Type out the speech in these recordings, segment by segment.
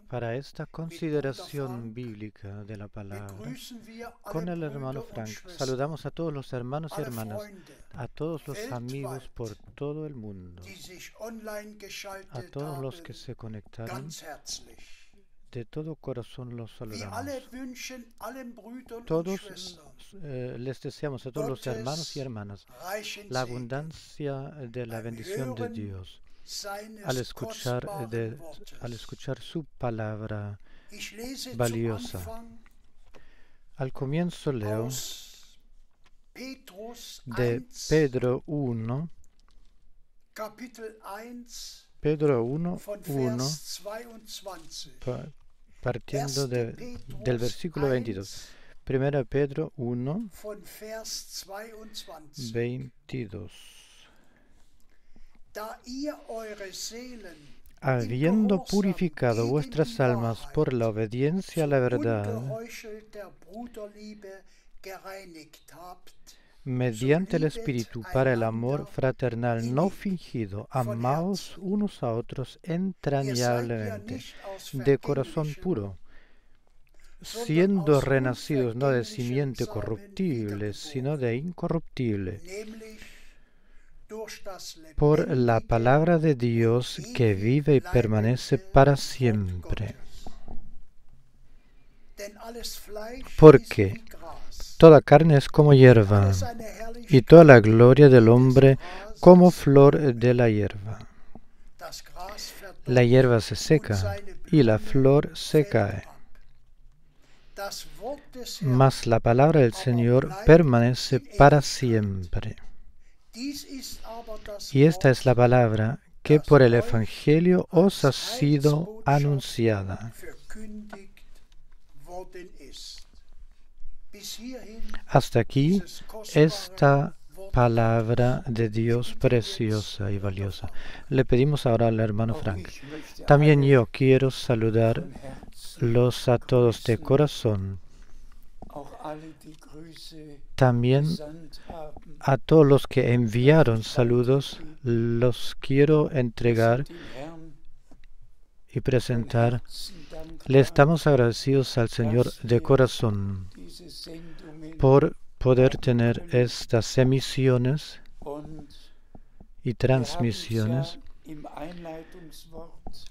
para esta consideración bíblica de la palabra con el hermano Frank. Saludamos a todos los hermanos y hermanas, a todos los amigos por todo el mundo, a todos los que se conectaron. De todo corazón los saludamos. Todos les deseamos a todos los hermanos y hermanas la abundancia de la bendición de Dios al escuchar su palabra valiosa. Al comienzo leo de Pedro 1, partiendo del versículo 22. Primera Pedro 1, 22. Habiendo purificado vuestras almas por la obediencia a la verdad, mediante el Espíritu para el amor fraternal no fingido, amaos unos a otros entrañablemente, de corazón puro, siendo renacidos no de simiente corruptible, sino de incorruptible, por la palabra de Dios que vive y permanece para siempre. Porque toda carne es como hierba, y toda la gloria del hombre como flor de la hierba. La hierba se seca, y la flor se cae. Mas la palabra del Señor permanece para siempre. Y esta es la palabra que por el Evangelio os ha sido anunciada. Hasta aquí esta palabra de Dios preciosa y valiosa. Le pedimos ahora al hermano Frank. También yo quiero saludarlos a todos de corazón. También a todos los que enviaron saludos, los quiero entregar y presentar. Le estamos agradecidos al Señor de corazón por poder tener estas emisiones y transmisiones.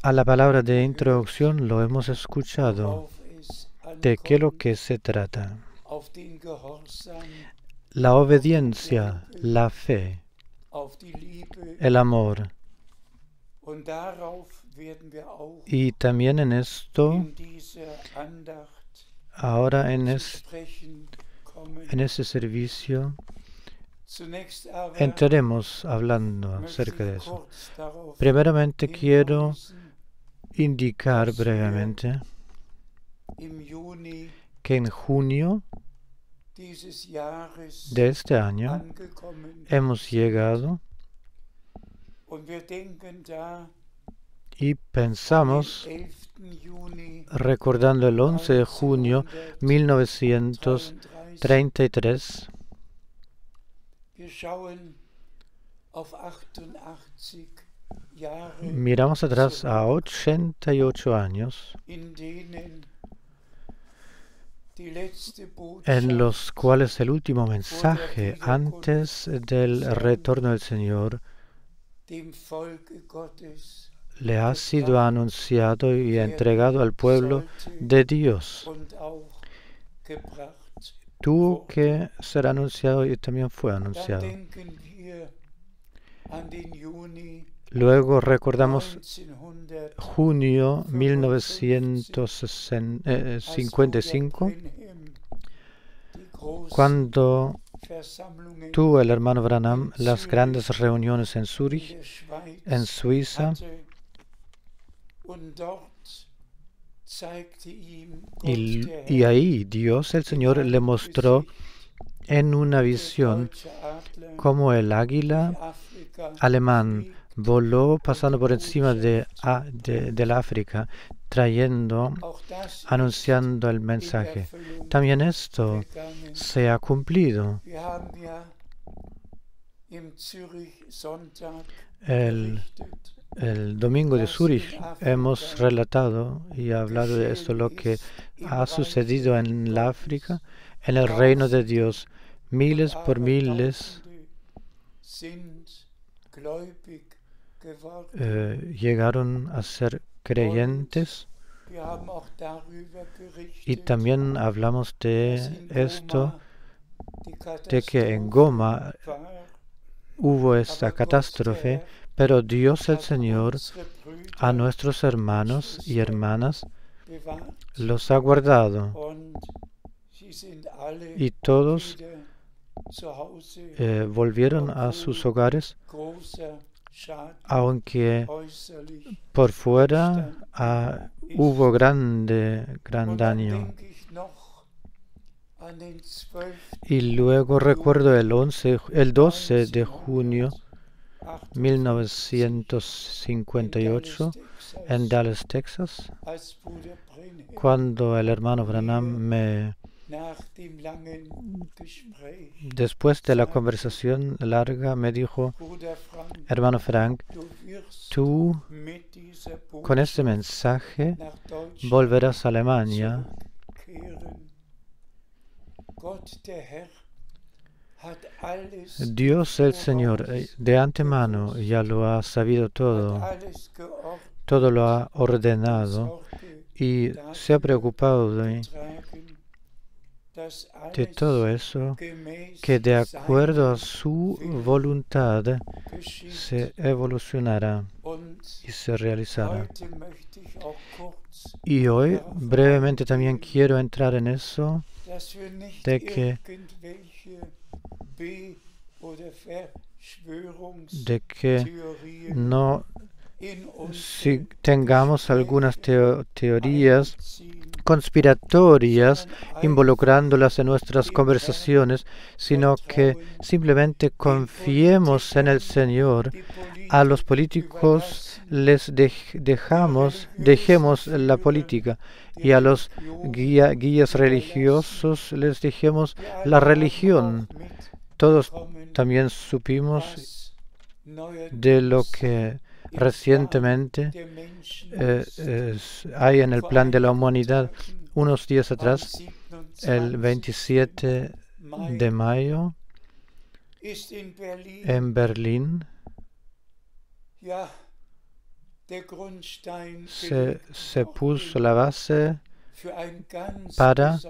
A la palabra de introducción lo hemos escuchado. ¿De qué lo que se trata? La obediencia, la fe, el amor. Y también en esto, ahora en ese servicio, entraremos hablando acerca de eso. Primeramente quiero indicar brevemente que en junio de este año hemos llegado y pensamos, recordando el 11 de junio 1933, miramos atrás a 88 años en los cuales el último mensaje antes del retorno del Señor le ha sido anunciado y entregado al pueblo de Dios. Tuvo que ser anunciado y también fue anunciado. Luego recordamos junio 1955, cuando tuvo el hermano Branham las grandes reuniones en Zúrich, en Suiza, y ahí Dios, el Señor, le mostró en una visión cómo el águila alemán voló pasando por encima de la África, anunciando el mensaje. También esto se ha cumplido. el domingo de Zúrich hemos relatado y hablado de esto, lo que ha sucedido en la África, en el reino de Dios. Miles por miles llegaron a ser creyentes, y también hablamos de esto, de que en Goma hubo esta catástrofe, pero Dios el Señor a nuestros hermanos y hermanas los ha guardado, y todos volvieron a sus hogares, aunque por fuera hubo gran daño. Y luego recuerdo el 12 de junio 1958 en Dallas, Texas, cuando el hermano Branham después de la conversación larga me dijo: hermano Frank, tú con este mensaje volverás a Alemania. Dios el Señor de antemano ya lo ha sabido todo, todo lo ha ordenado y se ha preocupado de todo eso, que de acuerdo a su voluntad se evolucionará y se realizará. Y hoy brevemente también quiero entrar en eso, de que no tengamos algunas teorías conspiratorias involucrándolas en nuestras conversaciones, sino que simplemente confiemos en el Señor. A los políticos les dejemos la política, y a los guías religiosos les dejemos la religión. Todos también supimos de lo que recientemente hay en el plan de la humanidad. Unos días atrás, el 27 de mayo, en Berlín, se puso la base para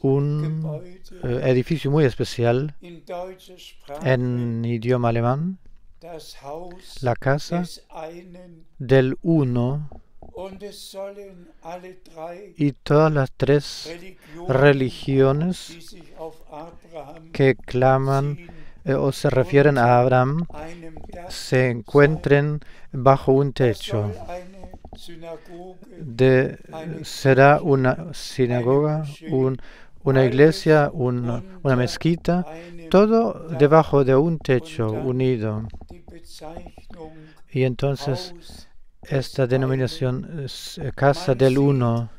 un edificio muy especial en idioma alemán, la casa del uno, y todas las tres religiones que claman o se refieren a Abraham se encuentren bajo un techo. Será una sinagoga, una iglesia, una mezquita, todo debajo de un techo unido. Y entonces esta denominación, Casa del Uno,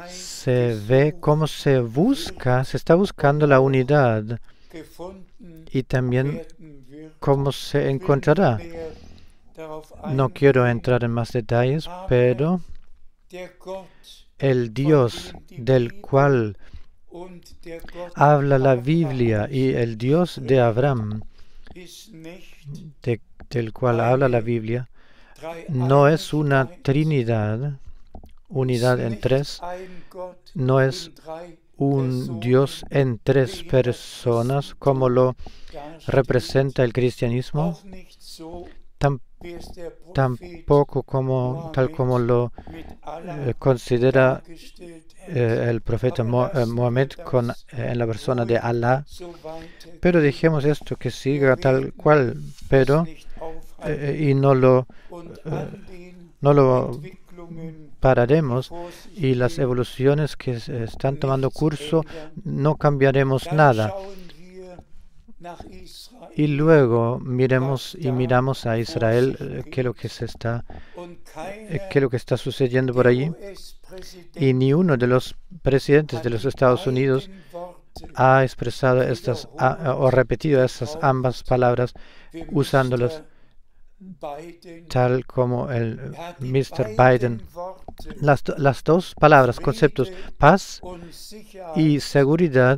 se ve cómo se está buscando la unidad, y también cómo se encontrará. No quiero entrar en más detalles, pero el Dios del cual habla la Biblia y el Dios de Abraham, del cual habla la Biblia, no es una Trinidad, unidad en tres, no es un Dios en tres personas como lo representa el cristianismo, tampoco tal como lo considera el profeta Mohammed en la persona de Alá. Pero dejemos esto que siga tal cual, pero y no lo pararemos, y las evoluciones que están tomando curso no cambiaremos nada. Y luego miramos a Israel, qué es lo que está sucediendo por allí. Y ni uno de los presidentes de los Estados Unidos ha expresado o repetido estas ambas palabras usándolas. tal como el Mr. Biden. Las dos palabras, conceptos, paz y seguridad,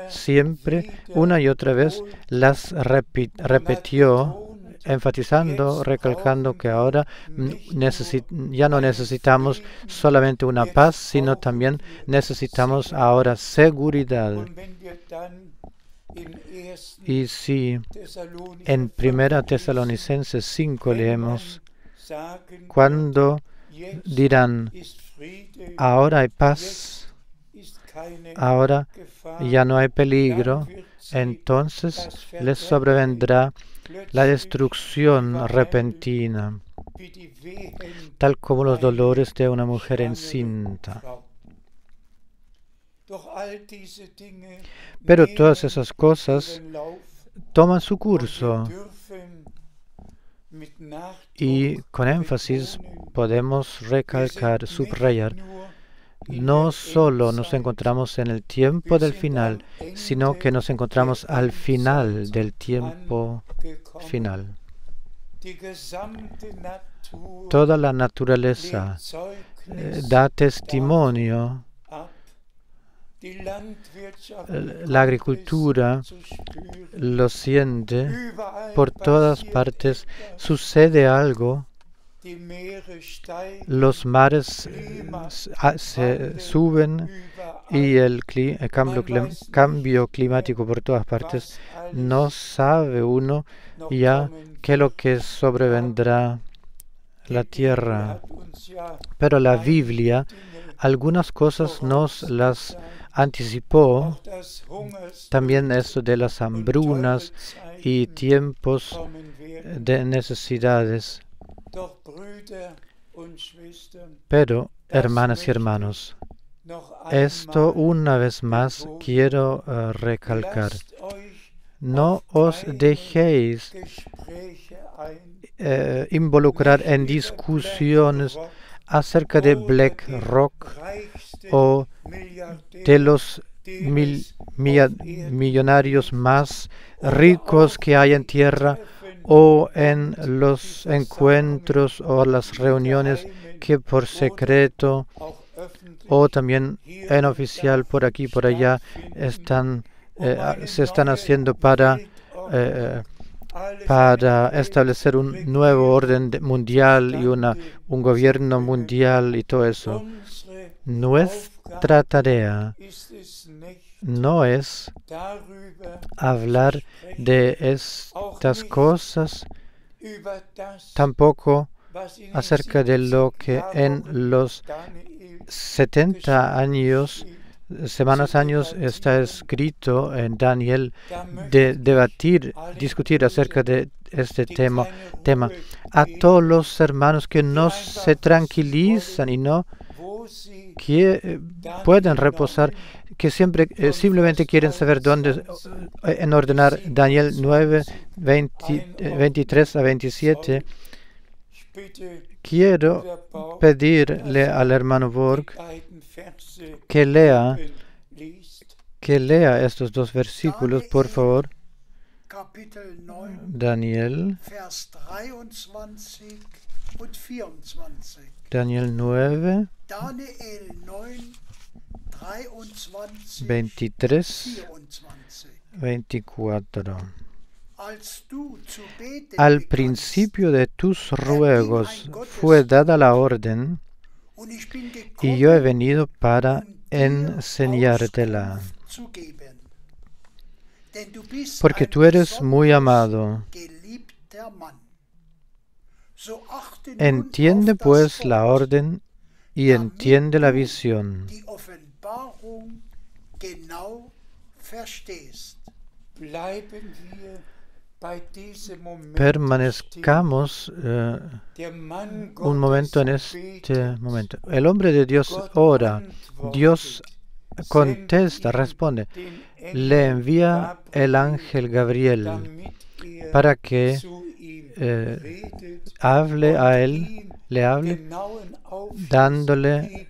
siempre, una y otra vez, las repitió, enfatizando, recalcando que ahora ya no necesitamos solamente una paz, sino también necesitamos ahora seguridad. Y si en 1 Tesalonicenses 5 leemos, cuando dirán, ahora hay paz, ahora ya no hay peligro, entonces les sobrevendrá la destrucción repentina, tal como los dolores de una mujer encinta. Pero todas esas cosas toman su curso y con énfasis podemos recalcar, subrayar, no solo nos encontramos en el tiempo del final, sino que nos encontramos al final del tiempo final. Toda la naturaleza da testimonio. La agricultura lo siente, por todas partes sucede algo, los mares se suben y el cambio climático por todas partes. No sabe uno ya qué es lo que sobrevendrá la tierra. Pero la Biblia algunas cosas nos las anticipó, también esto de las hambrunas y tiempos de necesidades. Pero, hermanas y hermanos, esto una vez más quiero recalcar. No os dejéis involucrar en discusiones acerca de BlackRock o de los millonarios más ricos que hay en tierra, o en los encuentros o las reuniones que por secreto o también en oficial por aquí y por allá se están haciendo para establecer un nuevo orden mundial y un gobierno mundial y todo eso. Nuestra tarea no es hablar de estas cosas, tampoco acerca de lo que en los 70 años está escrito en Daniel, de discutir acerca de este tema. A todos los hermanos que no se tranquilizan y no pueden reposar, que simplemente quieren saber dónde en ordenar Daniel 9, 23 a 27. Quiero pedirle al hermano Borg que lea estos dos versículos, por favor. Daniel 9, 23, 24. Al principio de tus ruegos fue dada la orden, y yo he venido para enseñártela. Porque tú eres muy amado. Entiende pues la orden y entiende la visión. Permanezcamos un momento en este momento. El hombre de Dios ora, Dios contesta, responde, le envía el ángel Gabriel para que le hable, dándole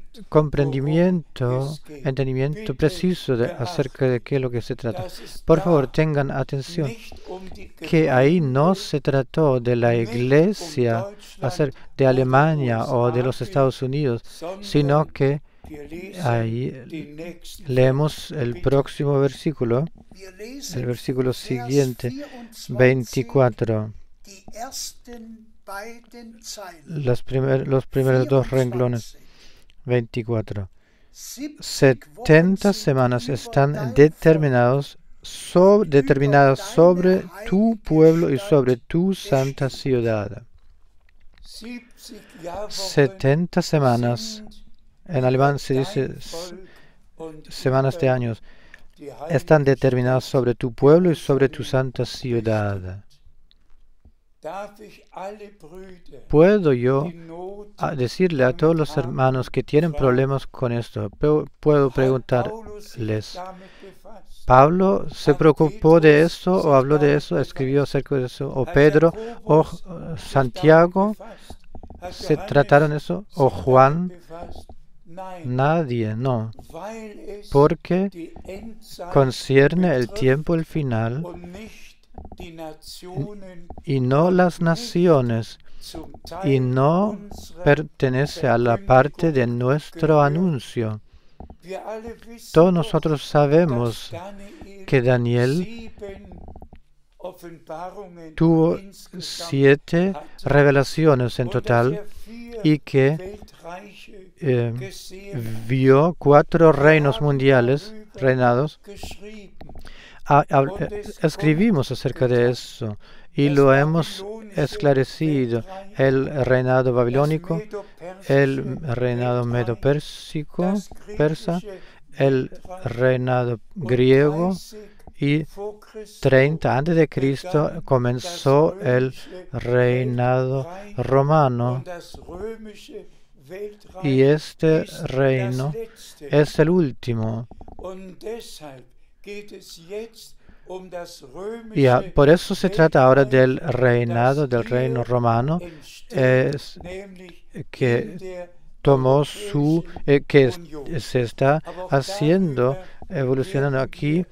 entendimiento preciso acerca de qué es lo que se trata. Por favor, tengan atención, que ahí no se trató de la iglesia de Alemania o de los Estados Unidos, sino que ahí leemos el próximo versículo, el versículo siguiente, 24. Los primeros dos renglones, 24. 70 semanas están determinadas sobre tu pueblo y sobre tu santa ciudad. 70 semanas, en alemán se dice semanas de años, están determinadas sobre tu pueblo y sobre tu santa ciudad. ¿Puedo yo decirle a todos los hermanos que tienen problemas con esto? Puedo preguntarles, ¿Pablo se preocupó de eso o habló de eso, escribió acerca de eso? ¿O Pedro o Santiago se trataron eso? ¿O Juan? Nadie, no. Porque concierne el tiempo, el final, y no las naciones, y no pertenece a la parte de nuestro anuncio. Todos nosotros sabemos que Daniel tuvo 7 revelaciones en total y que vio 4 reinos mundiales reinados. Escribimos acerca de eso y lo hemos esclarecido. El reinado babilónico, el reinado medo-persa, el reinado griego, y 30 antes de Cristo comenzó el reinado romano. Y este reino es el último. Y por eso se trata ahora del reino romano, que tomó que se está evolucionando aquí,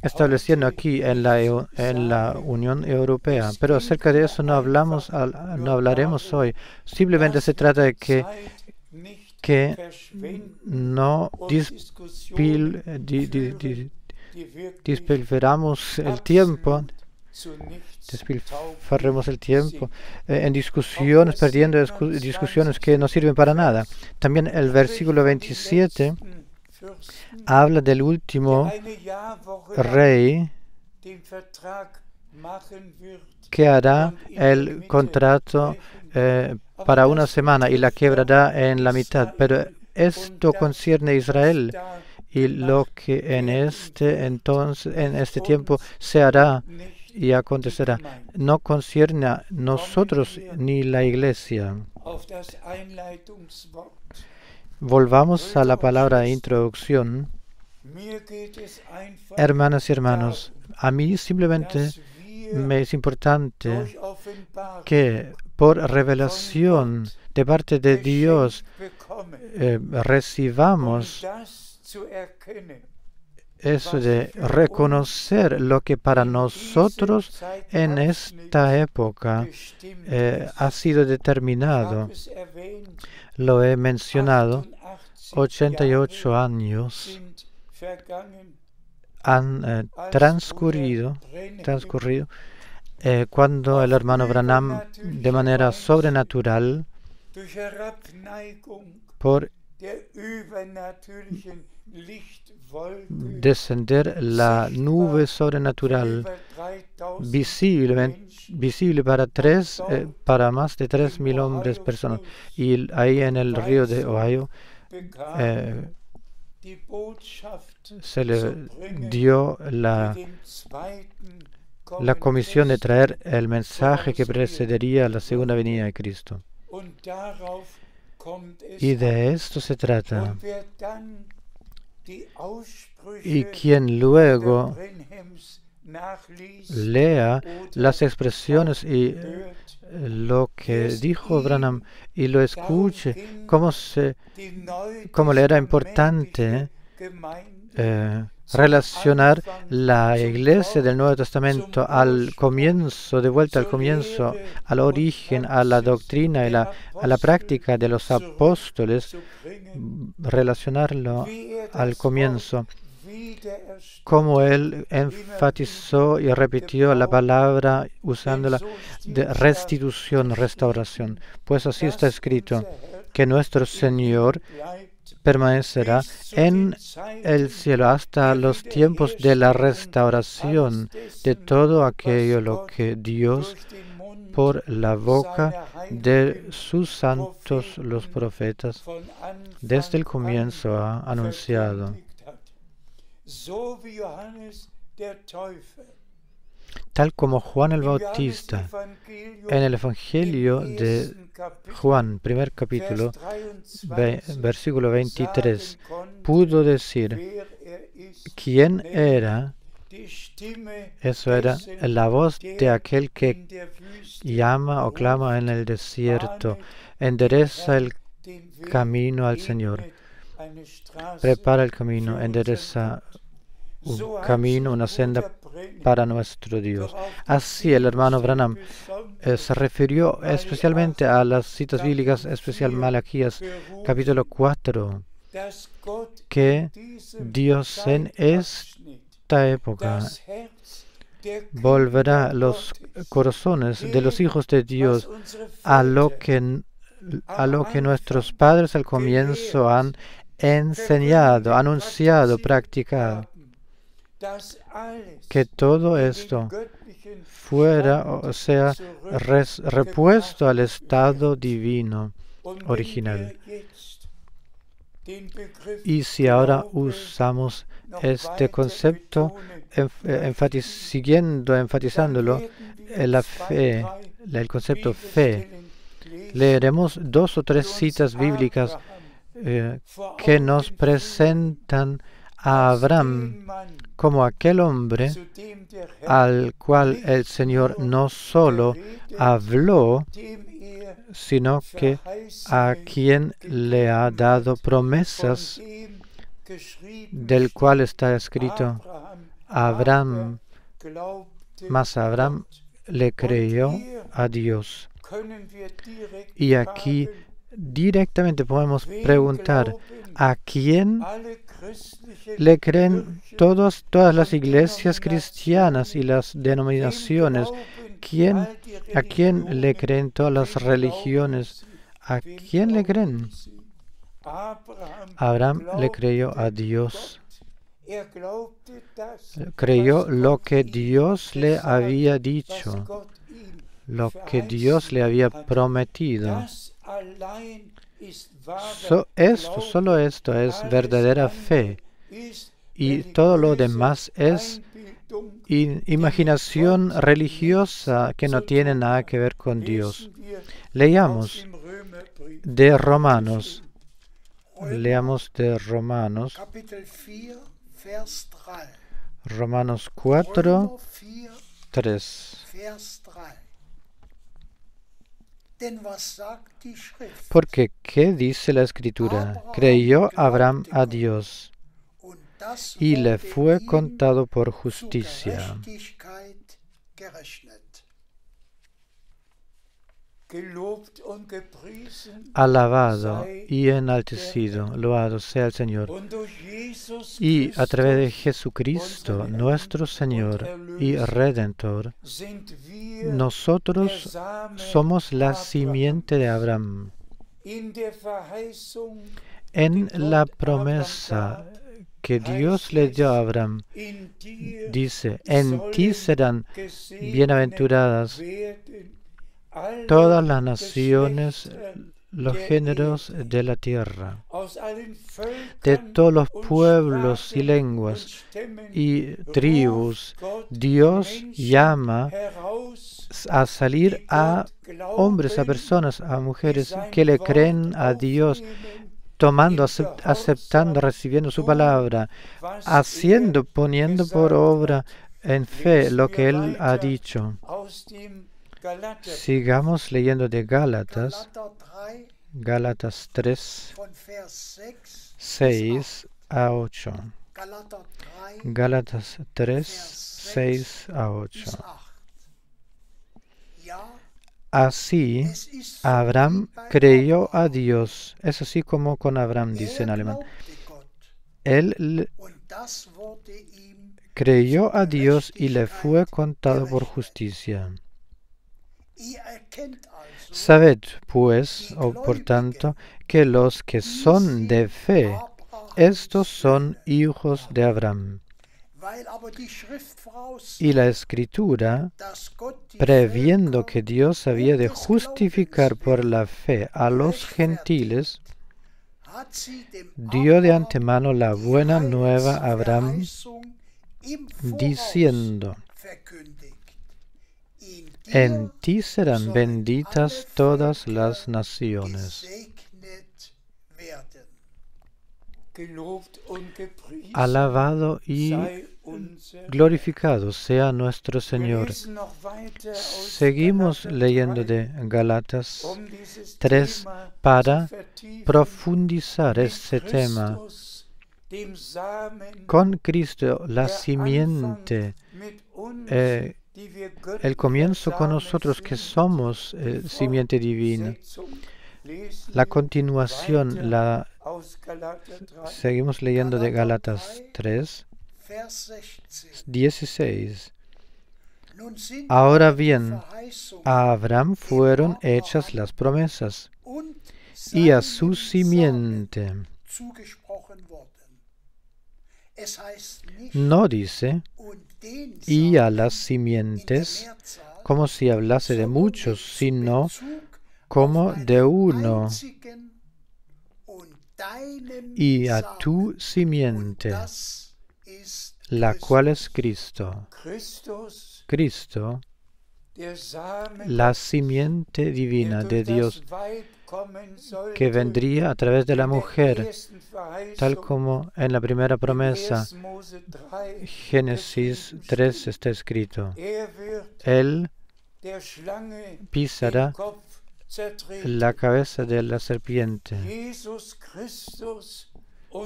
estableciendo aquí en la Unión Europea. Pero acerca de eso no hablaremos hoy. Simplemente se trata de que no despilfarremos el tiempo, en discusiones, perdiendo discusiones que no sirven para nada. También el versículo 27 habla del último rey que hará el contrato para una semana y la quebrará en la mitad. Pero esto concierne a Israel y lo que en este tiempo se hará y acontecerá. No concierne a nosotros ni la iglesia. Volvamos a la palabra de introducción. Hermanas y hermanos, a mí simplemente me es importante que por revelación de parte de Dios recibamos eso de reconocer lo que para nosotros en esta época ha sido determinado. Lo he mencionado, 88 años han transcurrido cuando el hermano Branham, de manera sobrenatural, por descender la nube sobrenatural visible para más de 3,000 hombres, personas, y ahí en el río de Ohio se le dio la comisión de traer el mensaje que precedería a la segunda venida de Cristo. Y de esto se trata. Y quien luego lea las expresiones y lo que dijo Branham y lo escuche, cómo le era importante relacionar la iglesia del Nuevo Testamento al comienzo, de vuelta al comienzo, al origen, a la doctrina y a la práctica de los apóstoles, relacionarlo al comienzo, como él enfatizó y repitió la palabra usándola de restitución, restauración. Pues así está escrito, que nuestro Señor permanecerá en el cielo hasta los tiempos de la restauración de todo aquello lo que Dios por la boca de sus santos los profetas desde el comienzo ha anunciado. Tal como Juan el Bautista en el Evangelio de Juan, primer capítulo, versículo 23, pudo decir quién era. Eso era la voz de aquel que llama o clama en el desierto, endereza el camino al Señor, prepara el camino, endereza un camino, una senda para nuestro Dios. Así el hermano Branham se refirió especialmente a las citas bíblicas, especial Malaquías capítulo 4, que Dios en esta época volverá los corazones de los hijos de Dios a lo que nuestros padres al comienzo han enseñado, anunciado, practicado. Que todo esto fuera, o sea, repuesto al estado divino original. Y si ahora usamos este concepto, enfatizándolo, la fe, el concepto fe, leeremos 2 o 3 citas bíblicas que nos presentan a Abraham como aquel hombre al cual el Señor no solo habló, sino que a quien le ha dado promesas, del cual está escrito, Abraham, mas Abraham le creyó a Dios. Y aquí directamente podemos preguntar, ¿a quién le creen todas las iglesias cristianas y las denominaciones? ¿A quién le creen todas las religiones? ¿A quién le creen? Abraham le creyó a Dios. Creyó lo que Dios le había dicho, lo que Dios le había prometido. Solo esto es verdadera fe, y todo lo demás es imaginación religiosa que no tiene nada que ver con Dios. Leamos de Romanos. Leamos de Romanos. Romanos 4, 3. Porque, ¿qué dice la Escritura? Creyó Abraham a Dios, y le fue contado por justicia. Alabado y enaltecido, loado sea el Señor. Y a través de Jesucristo, nuestro Señor y Redentor, nosotros somos la simiente de Abraham. En la promesa que Dios le dio a Abraham, dice, en ti serán bienaventuradas todas las naciones, los géneros de la tierra, de todos los pueblos y lenguas y tribus. Dios llama a salir a hombres, a personas, a mujeres que le creen a Dios, tomando, aceptando, recibiendo su palabra, haciendo, poniendo por obra en fe lo que Él ha dicho. Sigamos leyendo de Gálatas, Gálatas 3, 6 a 8. Gálatas 3, 6 a 8. Así, Abraham creyó a Dios. Es así como con Abraham, dice en alemán. Él creyó a Dios y le fue contado por justicia. Sabed, pues, o por tanto, que los que son de fe, estos son hijos de Abraham. Y la Escritura, previendo que Dios había de justificar por la fe a los gentiles, dio de antemano la buena nueva a Abraham, diciendo: en ti serán benditas todas las naciones. Alabado y glorificado sea nuestro Señor. Seguimos leyendo de Gálatas 3 para profundizar este tema. Con Cristo, la simiente, el comienzo con nosotros que somos simiente divina. La continuación, seguimos leyendo de Gálatas 3, 16. Ahora bien, a Abraham fueron hechas las promesas, y a su simiente. No dice, y a las simientes, como si hablase de muchos, sino como de uno, y a tu simiente, la cual es Cristo. Cristo, la simiente divina de Dios, que vendría a través de la mujer, tal como en la primera promesa, Génesis 3, está escrito. Él pisará la cabeza de la serpiente.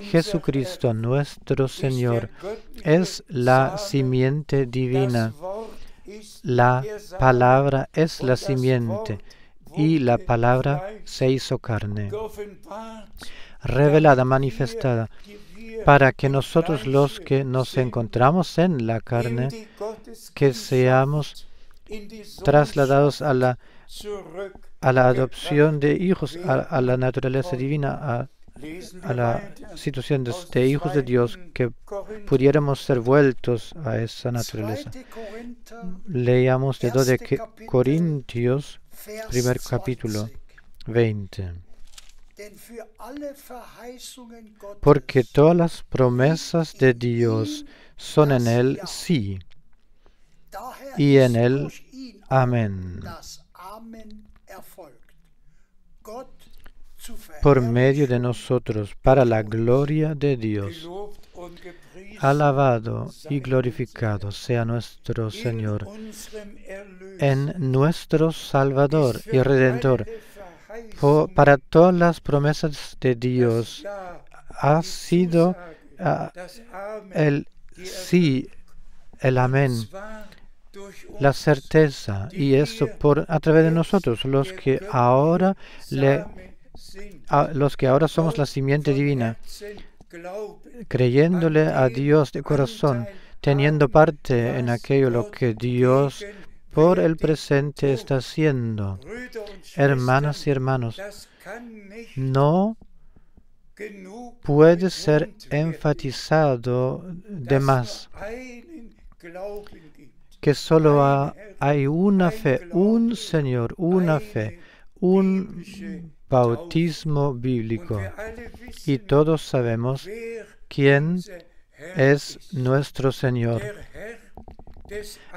Jesucristo, nuestro Señor, es la simiente divina. La palabra es la simiente, y la palabra se hizo carne, revelada, manifestada, para que nosotros los que nos encontramos en la carne, que seamos trasladados a la adopción de hijos, a la naturaleza divina, a la situación de hijos de Dios, que pudiéramos ser vueltos a esa naturaleza. Leamos de 2 de Corintios, primer capítulo, 20. Porque todas las promesas de Dios son en Él sí, y en Él amén, por medio de nosotros, para la gloria de Dios. Alabado y glorificado sea nuestro Señor, en nuestro Salvador y Redentor. Para todas las promesas de Dios ha sido el sí, el amén, la certeza, y eso a través de nosotros, los que ahora somos la simiente divina, creyéndole a Dios de corazón, teniendo parte en aquello lo que Dios por el presente está haciendo. Hermanas y hermanos, no puede ser enfatizado de más que solo hay una fe, un Señor, una fe, un bautismo bíblico. Y todos sabemos quién es nuestro Señor.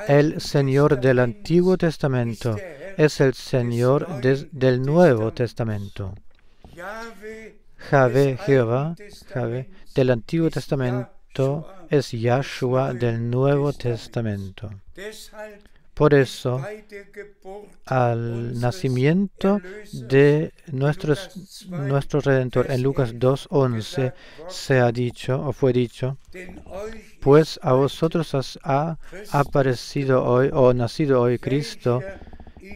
El Señor del Antiguo Testamento es el Señor del Nuevo Testamento. Jehová del Antiguo Testamento Cristo es Yahshua del Nuevo Testamento. Por eso, al nacimiento de nuestro Redentor, en Lucas 2:11 se ha dicho, o fue dicho, pues a vosotros ha aparecido hoy, o nacido hoy Cristo,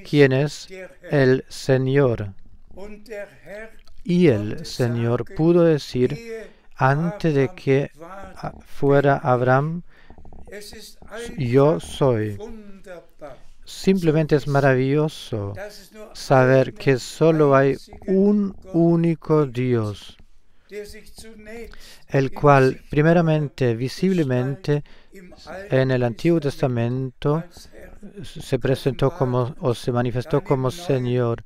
quien es el Señor. Y el Señor pudo decir, antes de que fuera Abraham, yo soy. Simplemente es maravilloso saber que solo hay un único Dios, el cual primeramente, visiblemente, en el Antiguo Testamento se presentó como, o se manifestó como Señor,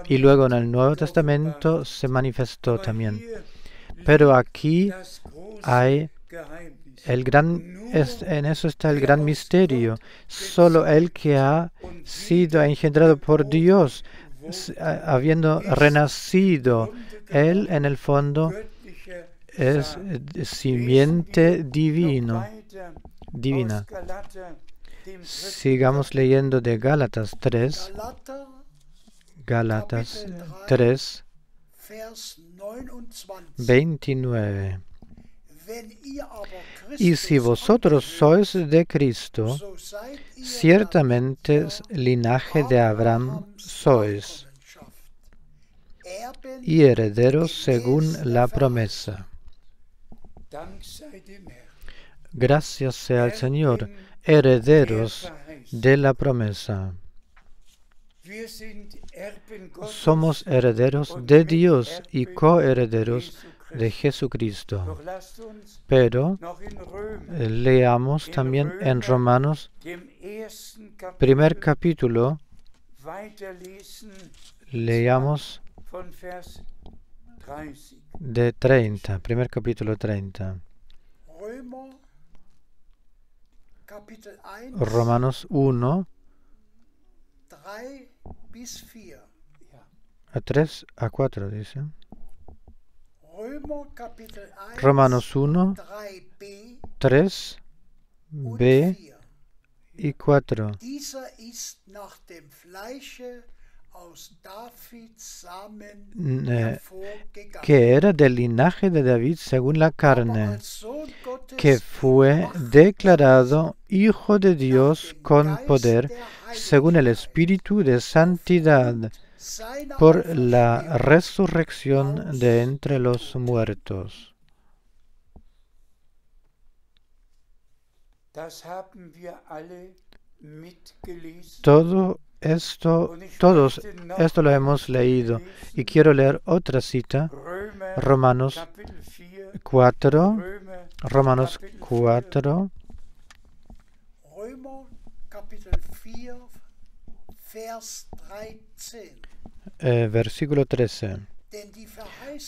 y luego en el Nuevo Testamento se manifestó también. Pero aquí hay en eso está el gran misterio. Solo el que ha sido engendrado por Dios, habiendo renacido, él en el fondo es simiente divina. Sigamos leyendo de Gálatas 3. Gálatas 3, 29. Y si vosotros sois de Cristo, ciertamente linaje de Abraham sois, y herederos según la promesa. Gracias sea al Señor, herederos de la promesa. Somos herederos de Dios y coherederos de Jesucristo. Pero leamos también en Romanos, primer capítulo, leamos de 30, primer capítulo 30. Romanos 1, a 3 a 4 dice. Romanos 1, 3, b y 4. Que era del linaje de David según la carne, que fue declarado Hijo de Dios con poder, según el Espíritu de Santidad, por la resurrección de entre los muertos. Todos esto lo hemos leído, y quiero leer otra cita, Romanos 4, versículo 13.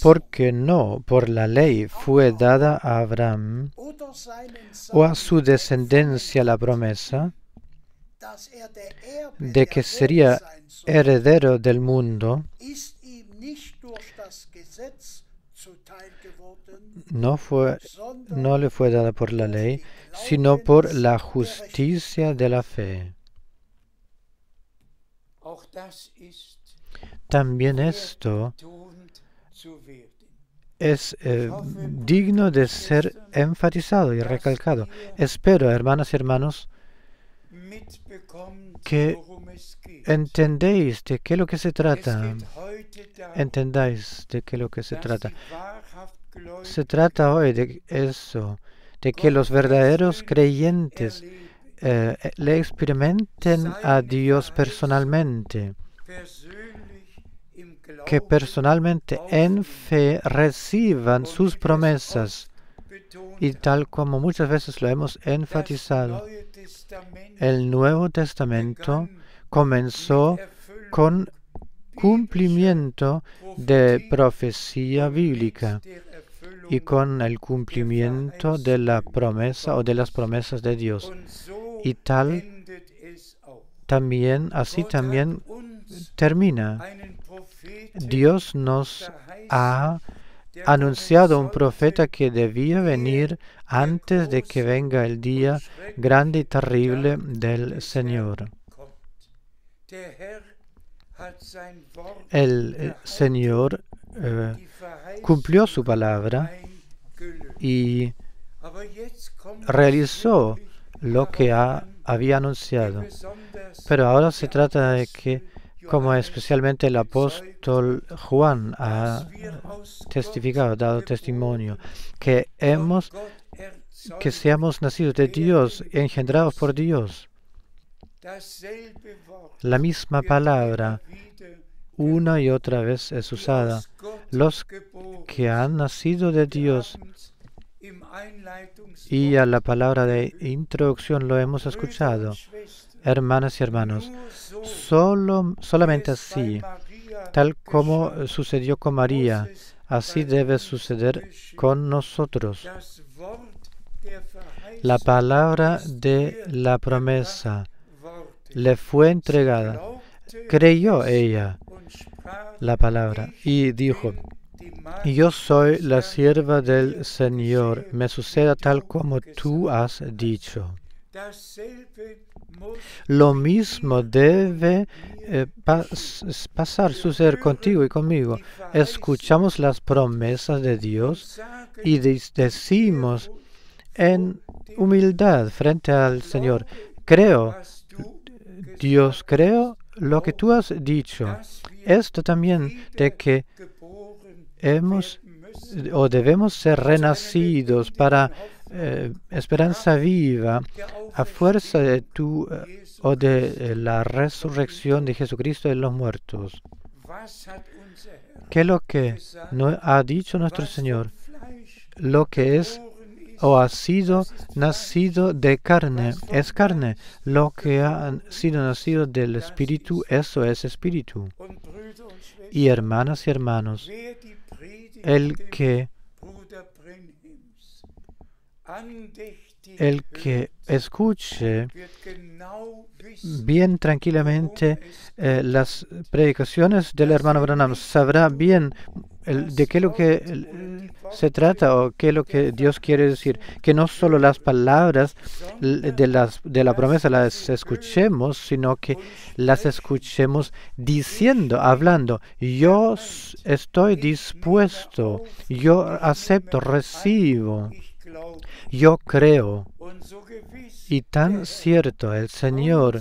Porque no por la ley fue dada a Abraham o a su descendencia la promesa de que sería heredero del mundo. No le fue dada por la ley, sino por la justicia de la fe. También esto es digno de ser enfatizado y recalcado. Espero, hermanas y hermanos, que entendéis de qué es lo que se trata. Entendáis de qué es lo que se trata. Se trata hoy de eso, de que los verdaderos creyentes le experimenten a Dios personalmente, que personalmente en fe reciban sus promesas, y tal como muchas veces lo hemos enfatizado, el Nuevo Testamento comenzó con cumplimiento de profecía bíblica y con el cumplimiento de la promesa o de las promesas de Dios. Y así también termina. Dios nos ha anunciado un profeta que debía venir antes de que venga el día grande y terrible del Señor. El Señor cumplió su palabra y realizó lo que había anunciado. Pero ahora se trata de que, como especialmente el apóstol Juan ha testificado, dado testimonio, que seamos nacidos de Dios, engendrados por Dios. La misma palabra una y otra vez es usada. Los que han nacido de Dios, y a la palabra de introducción lo hemos escuchado. Hermanas y hermanos, solamente así, tal como sucedió con María, así debe suceder con nosotros. La palabra de la promesa le fue entregada. Creyó ella la palabra y dijo: yo soy la sierva del Señor, me suceda tal como tú has dicho. Lo mismo debe suceder contigo y conmigo. Escuchamos las promesas de Dios y decimos en humildad frente al Señor: creo, Dios, creo lo que tú has dicho. Esto también de que debemos ser renacidos para esperanza viva a fuerza de de la resurrección de Jesucristo de los muertos. ¿Qué es lo que ha dicho nuestro Señor? Lo que es o ha sido nacido de carne es carne. Lo que ha sido nacido del Espíritu, eso es Espíritu. Y hermanas y hermanos, el que escuche bien tranquilamente las predicaciones del hermano Branham sabrá bien de qué es lo que se trata o qué es lo que Dios quiere decir. Que no solo las palabras de la promesa las escuchemos, sino que las escuchemos diciendo, hablando: yo estoy dispuesto, yo acepto, recibo, yo creo. Y tan cierto, el Señor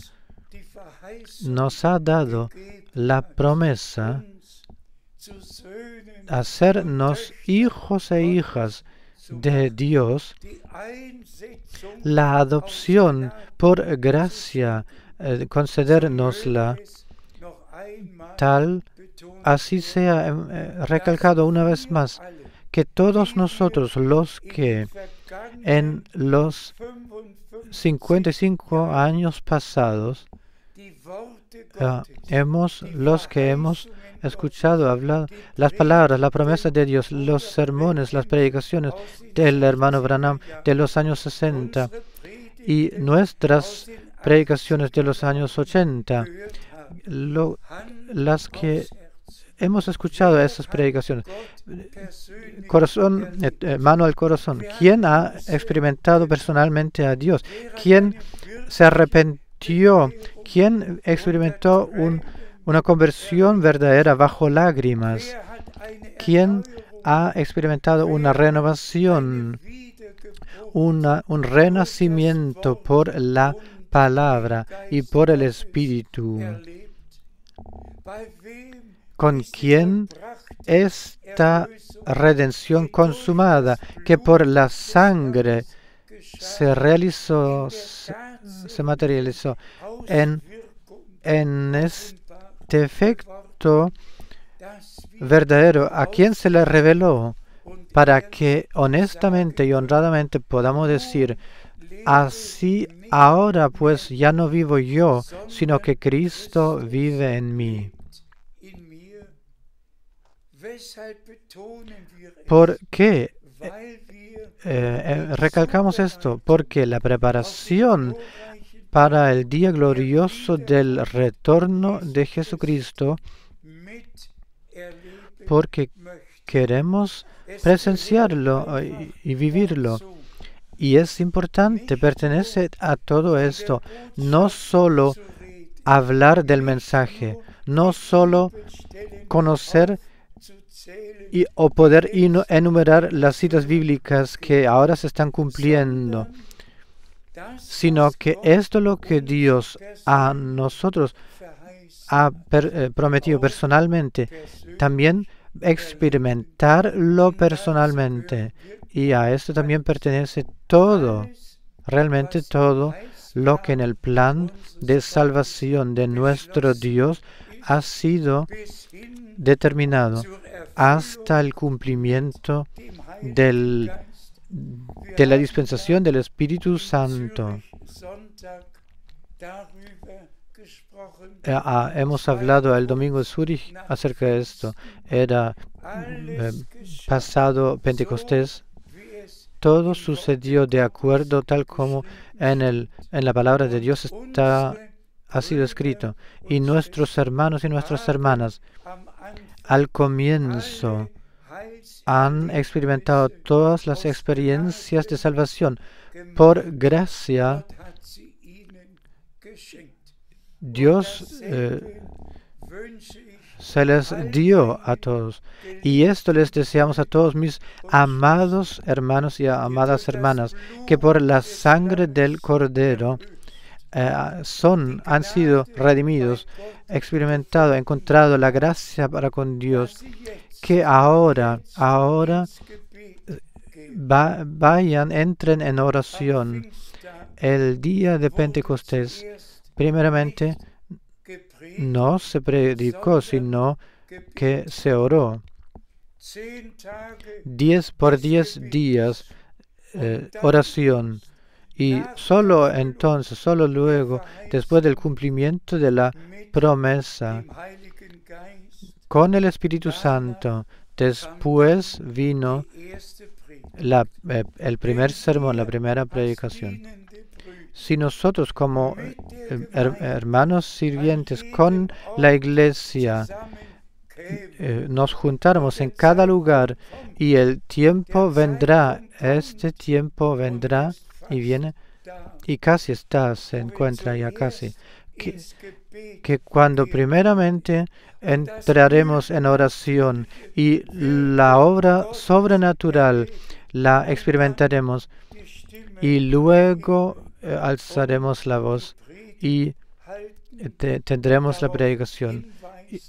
nos ha dado la promesa hacernos hijos e hijas de Dios, la adopción por gracia, concedérnosla, tal así sea recalcado una vez más, que todos nosotros los que en los 55 años pasados los que hemos escuchado, hablado las palabras, la promesa de Dios, los sermones, las predicaciones del hermano Branham de los años 60 y nuestras predicaciones de los años 80, las que hemos escuchado esas predicaciones, corazón, mano al corazón. ¿Quién ha experimentado personalmente a Dios? ¿Quién se arrepintió? ¿Quién experimentó una conversión verdadera bajo lágrimas? ¿Quién ha experimentado una renovación, un renacimiento por la palabra y por el Espíritu? ¿Con quién esta redención consumada, que por la sangre se realizó, se materializó en este efecto verdadero, a quién se le reveló, para que honestamente y honradamente podamos decir: así ahora pues ya no vivo yo, sino que Cristo vive en mí? ¿Por qué recalcamos esto? Porque la preparación para el día glorioso del retorno de Jesucristo, porque queremos presenciarlo y vivirlo. Y es importante, pertenece a todo esto, no solo hablar del mensaje, no solo conocer o poder enumerar las citas bíblicas que ahora se están cumpliendo, sino que esto es lo que Dios a nosotros ha prometido personalmente, también experimentarlo personalmente. Y a esto también pertenece todo, realmente todo lo que en el plan de salvación de nuestro Dios ha sido determinado hasta el cumplimiento de la dispensación del Espíritu Santo. Hemos hablado el domingo de Zúrich acerca de esto. Era pasado Pentecostés. Todo sucedió de acuerdo tal como en la palabra de Dios ha sido escrito. Y nuestros hermanos y nuestras hermanas al comienzo han experimentado todas las experiencias de salvación. Por gracia, Dios se les dio a todos. Y esto les deseamos a todos mis amados hermanos y amadas hermanas, que por la sangre del Cordero han sido redimidos, experimentado, encontrado la gracia para con Dios, que ahora entren en oración. El día de Pentecostés, primeramente, no se predicó, sino que se oró. 10 por 10 días oración. Y solo entonces, solo luego, después del cumplimiento de la promesa con el Espíritu Santo, después vino el primer sermón, la primera predicación. Si nosotros como hermanos sirvientes con la iglesia nos juntáramos en cada lugar, y el tiempo vendrá, este tiempo vendrá y viene, y casi se encuentra ya casi, que cuando primeramente entraremos en oración y la obra sobrenatural la experimentaremos, y luego alzaremos la voz y tendremos la predicación,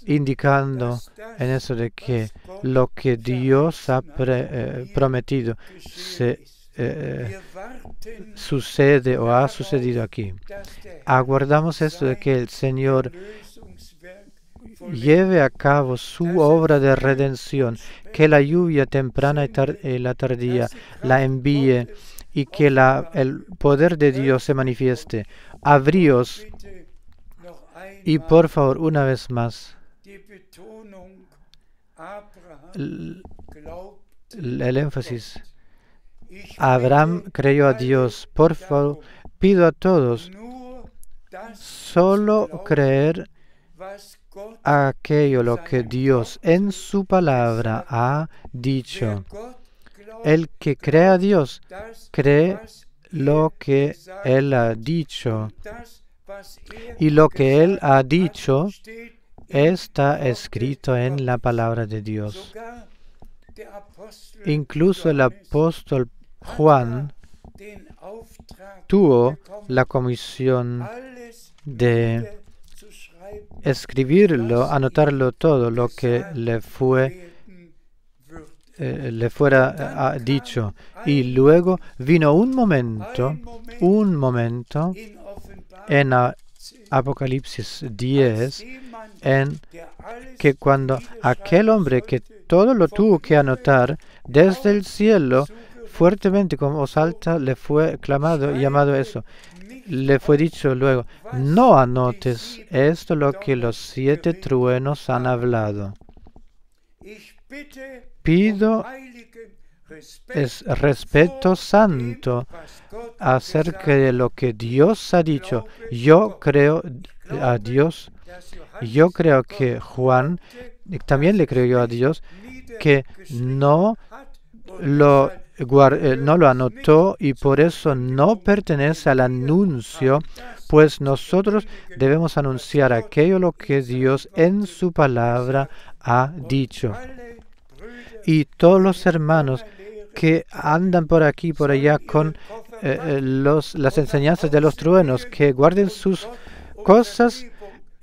indicando en eso de que lo que Dios ha prometido sucede o ha sucedido aquí. Aguardamos esto de que el Señor lleve a cabo su obra de redención, que la lluvia temprana y la tardía la envíe, y que el poder de Dios se manifieste. Abríos, y por favor, una vez más, el énfasis. Abraham creyó a Dios. Por favor, pido a todos solo creer aquello lo que Dios en su palabra ha dicho. El que cree a Dios, cree lo que Él ha dicho. Y lo que Él ha dicho está escrito en la palabra de Dios. Incluso el apóstol Juan tuvo la comisión de escribirlo, anotarlo todo lo que le fuera dicho. Y luego vino un momento en Apocalipsis 10, en que cuando aquel hombre que todo lo tuvo que anotar desde el cielo, fuertemente con voz alta le fue clamado y llamado eso. Le fue dicho luego: no anotes esto lo que los 7 truenos han hablado. Pido es respeto santo acerca de lo que Dios ha dicho. Yo creo a Dios. Yo creo que Juan también le creyó a Dios, que no lo anotó y por eso no pertenece al anuncio, pues nosotros debemos anunciar aquello lo que Dios en su palabra ha dicho. Y todos los hermanos que andan por aquí y por allá con las enseñanzas de los truenos, que guarden sus cosas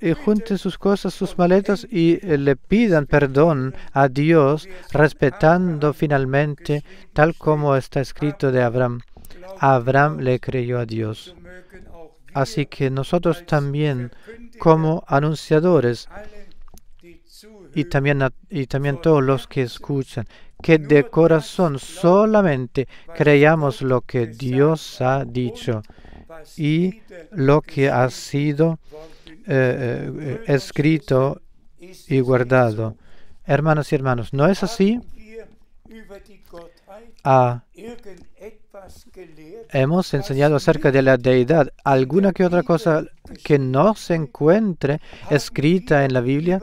y junten sus cosas, sus maletas y le pidan perdón a Dios, respetando finalmente, tal como está escrito de Abraham. Abraham le creyó a Dios. Así que nosotros también, como anunciadores, y también todos los que escuchan, que de corazón solamente creamos lo que Dios ha dicho y lo que ha sido escrito y guardado. Hermanas y hermanos, ¿no es así? Hemos enseñado acerca de la deidad. ¿Alguna que otra cosa que no se encuentre escrita en la Biblia?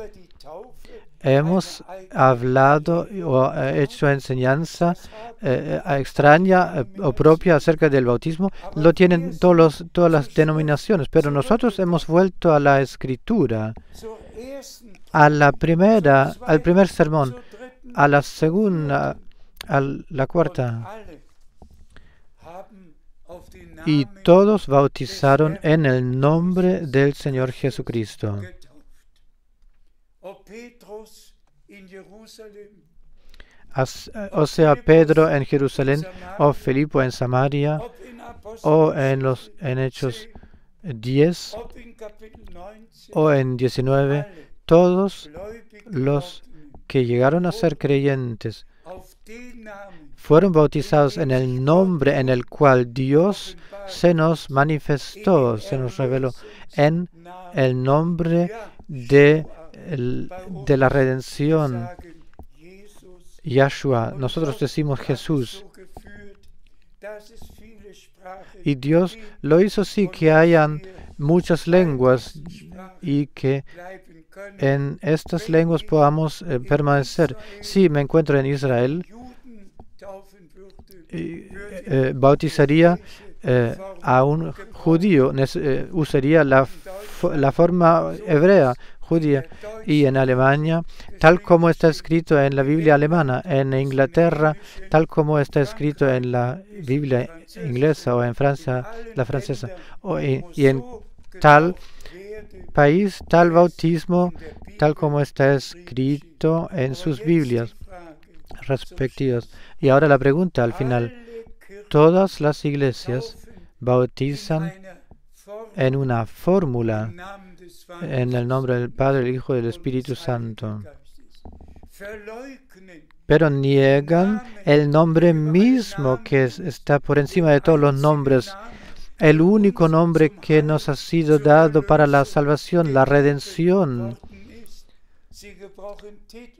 Hemos hablado o hecho enseñanza extraña o propia acerca del bautismo. Lo tienen todas las denominaciones, pero nosotros hemos vuelto a la Escritura, al primer sermón, a la segunda, a la cuarta. Y todos bautizaron en el nombre del Señor Jesucristo. O sea, Pedro en Jerusalén, o Filipo en Samaria, o en Hechos 10, o en 19, todos los que llegaron a ser creyentes fueron bautizados en el nombre en el cual Dios se nos manifestó, se nos reveló, en el nombre de la redención, Yahshua. Nosotros decimos Jesús. Y Dios lo hizo así, que hayan muchas lenguas y que en estas lenguas podamos permanecer. Si me encuentro en Israel, bautizaría a un judío, usaría la forma hebrea judía, y en Alemania, tal como está escrito en la Biblia alemana, en Inglaterra, tal como está escrito en la Biblia inglesa, o en Francia, la francesa, y en tal país, tal bautismo, tal como está escrito en sus Biblias respectivas. Y ahora la pregunta al final: todas las iglesias bautizan en una fórmula, en el nombre del Padre, el Hijo y del Espíritu Santo, pero niegan el nombre mismo que está por encima de todos los nombres, el único nombre que nos ha sido dado para la salvación, la redención.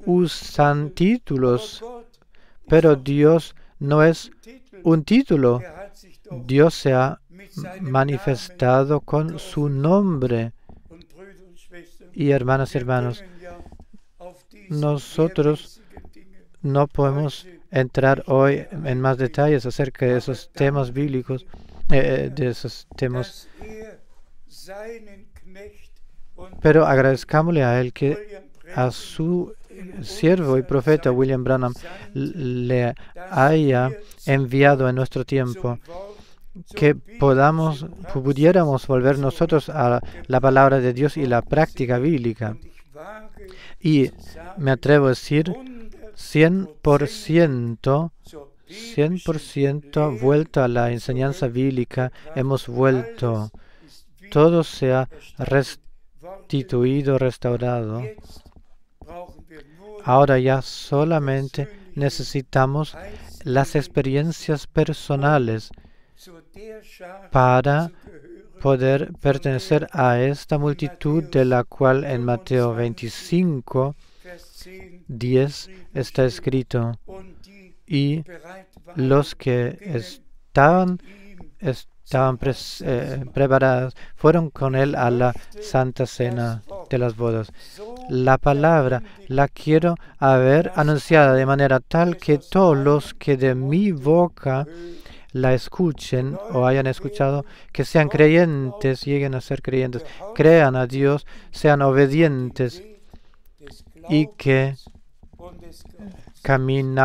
Usan títulos, pero Dios no es un título. Dios se ha manifestado con su nombre. Y hermanas y hermanos, nosotros no podemos entrar hoy en más detalles acerca de esos temas bíblicos, de esos temas, pero agradezcámosle a él que a su siervo y profeta William Branham le haya enviado en nuestro tiempo, que pudiéramos volver nosotros a la palabra de Dios y la práctica bíblica. Y me atrevo a decir 100% vuelto a la enseñanza bíblica, hemos vuelto. Todo se ha restituido, restaurado. Ahora ya solamente necesitamos las experiencias personales para poder pertenecer a esta multitud, de la cual en Mateo 25, 10 está escrito: y los que estaban preparados fueron con él a la Santa Cena de las bodas. La palabra la quiero haber anunciada de manera tal que todos los que de mi boca la escuchen o hayan escuchado, que sean creyentes, lleguen a ser creyentes, crean a Dios, sean obedientes y que caminen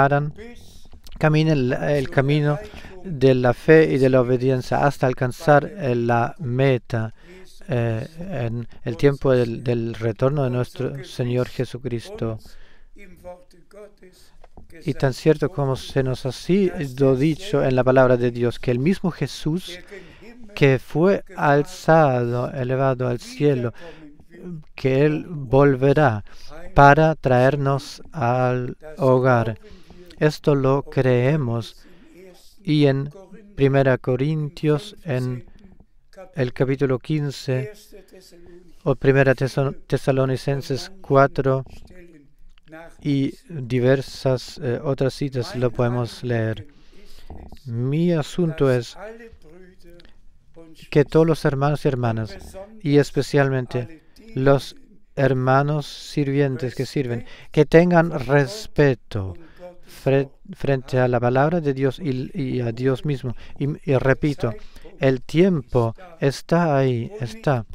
el camino de la fe y de la obediencia hasta alcanzar la meta en el tiempo del retorno de nuestro Señor Jesucristo. Y tan cierto como se nos ha sido dicho en la palabra de Dios, que el mismo Jesús que fue alzado, elevado al cielo, que Él volverá para traernos al hogar. Esto lo creemos. Y en 1 Corintios, en el capítulo 15, o 1 Tesalonicenses 4, y diversas otras citas lo podemos leer. Mi asunto es que todos los hermanos y hermanas, y especialmente los hermanos sirvientes que sirven, que tengan respeto frente a la palabra de Dios y a Dios mismo. Y repito, el tiempo está ahí, está,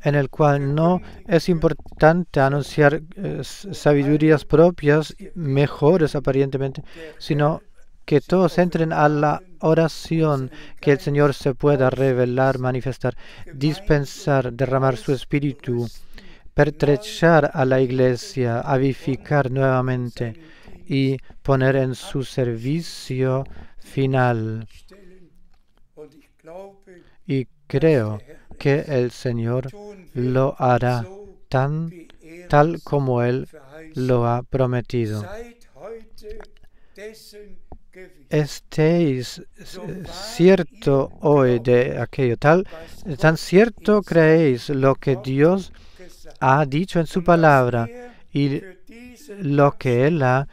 en el cual no es importante anunciar sabidurías propias, mejores aparentemente, sino que todos entren a la oración, que el Señor se pueda revelar, manifestar, dispensar, derramar su espíritu, pertrechar a la iglesia, avivificar nuevamente y poner en su servicio final. Y creo que el Señor lo hará tal como Él lo ha prometido. Estéis cierto hoy de aquello, tan cierto creéis lo que Dios ha dicho en su palabra y lo que Él ha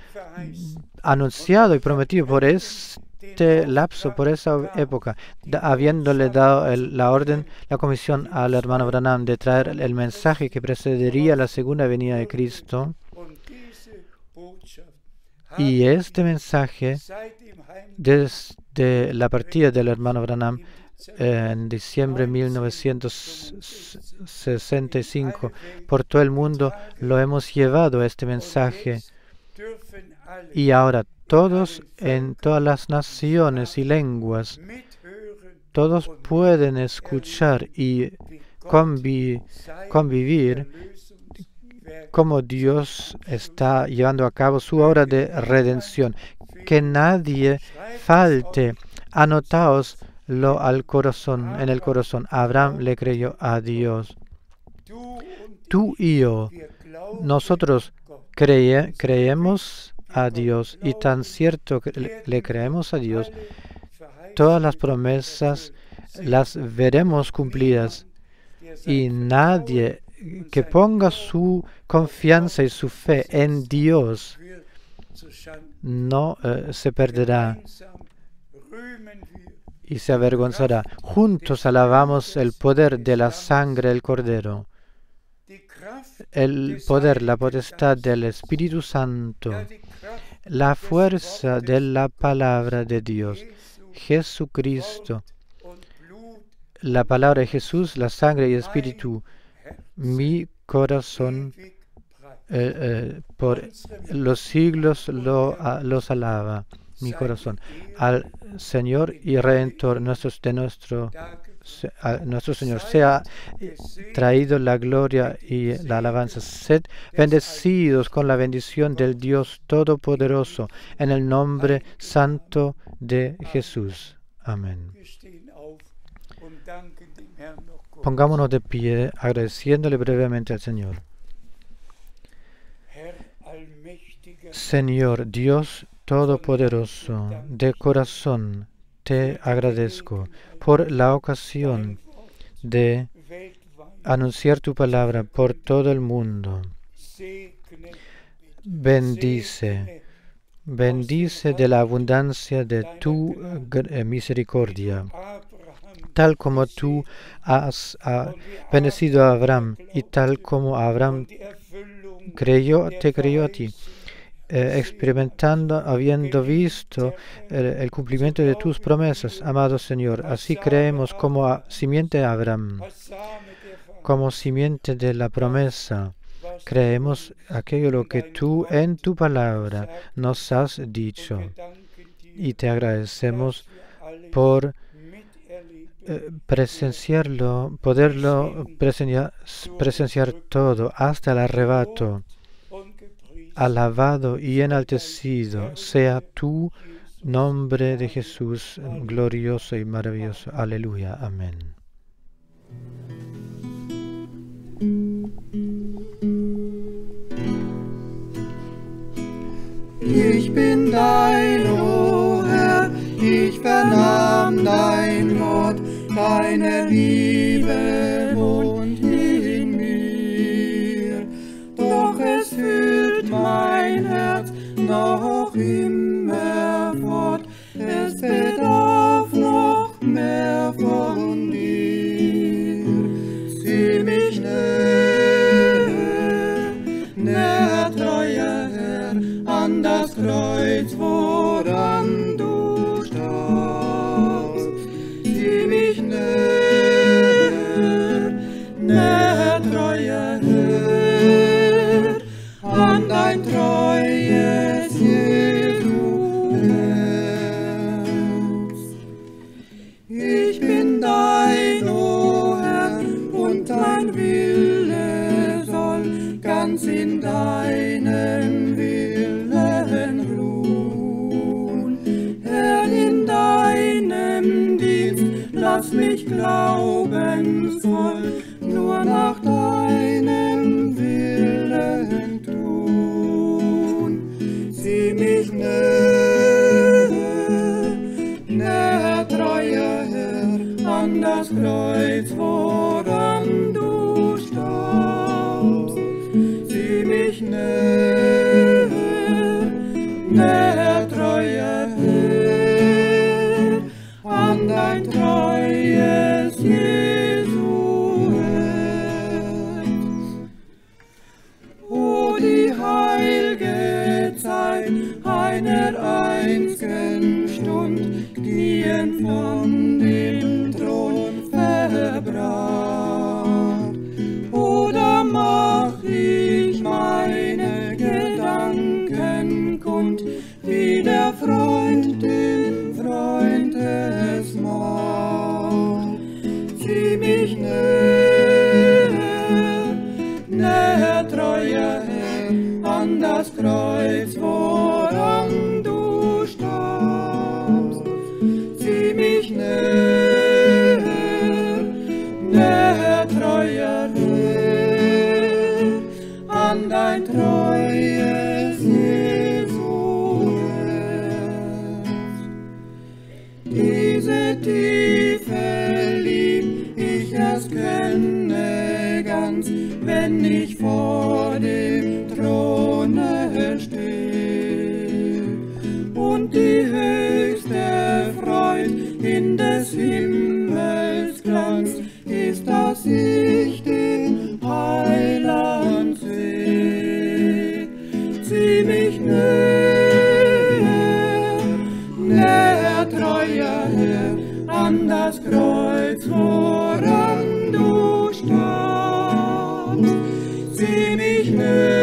anunciado y prometido por este lapso, por esa época, habiéndole dado la orden, la comisión al hermano Branham de traer el mensaje que precedería la segunda venida de Cristo. Y este mensaje, desde la partida del hermano Branham en diciembre de 1965, por todo el mundo lo hemos llevado este mensaje. Y ahora todos en todas las naciones y lenguas, todos pueden escuchar y convivir cómo Dios está llevando a cabo su obra de redención. Que nadie falte. Anotaoslo en el corazón. Abraham le creyó a Dios. Tú y yo, nosotros creemos a Dios, y tan cierto que le creemos a Dios, todas las promesas las veremos cumplidas, y nadie que ponga su confianza y su fe en Dios no se perderá y se avergonzará. Juntos alabamos el poder de la sangre del Cordero, el poder, la potestad del Espíritu Santo, la fuerza de la palabra de Dios, Jesucristo, la palabra de Jesús, la sangre y el Espíritu. Mi corazón por los siglos los alaba, mi corazón, al Señor y Redentor nuestro Señor. Sea traído la gloria y la alabanza. Sed bendecidos con la bendición del Dios Todopoderoso, en el nombre santo de Jesús. Amén. Pongámonos de pie, agradeciéndole brevemente al Señor. Señor Dios Todopoderoso, de corazón te agradezco por la ocasión de anunciar tu palabra por todo el mundo. Bendice bendice de la abundancia de tu misericordia, tal como tú has bendecido a Abraham y tal como Abraham te creyó a ti, experimentando, habiendo visto el cumplimiento de tus promesas, amado Señor. Así creemos como simiente de Abraham, como simiente de la promesa. Creemos aquello lo que tú en tu palabra nos has dicho y te agradecemos por presenciarlo, poderlo presenciar todo hasta el arrebato. Alabado y enaltecido sea tu nombre de Jesús, glorioso y maravilloso. Aleluya. Amén. Ich bin dein, o Herr, ich vernahm dein Wort, deine Liebe wohnt in mir. Doch es fühlt mein Herz noch immer fort, es bedarf noch mehr von dir. Sieh mich näher, treuer Herr, an das Kreuz, woran du starbst. Sieh mich näher, treuer Herr, an dein treues Jesu Herz. Ich bin dein, o Herr, und dein Wille soll ganz in deinem Willen ruhen. Herr, in deinem Dienst lass mich glaubensvoll nur nach deinem Willen tun. Sieh mich näher, treuer Herr, an das Kreuz, woran du starbst. Sieh mich näher, treuer Herr, an dein treues Jesu Herz. O die heilge Zeit einer einzigen Stund, gehen von dem Thron verbracht. Oder mach ich meine Gedanken kund, wie der Freund dem Freund es macht. Sieh mich näher, treuer Herr, an das Kreuz, woran du starbst. Sieh mich näher, treuer Herr, an dein treues Jesu Herz. Diese Tiefe lieb ich erst kenne ganz, wenn ich vor dem Throne stehe. Und die höchste Freud in des Himmels Glanz ist, dass ich den Heiland seh. Sieh mich näher, treuer Herr, an das Kreuz, woran du starbst. Sieh mich näher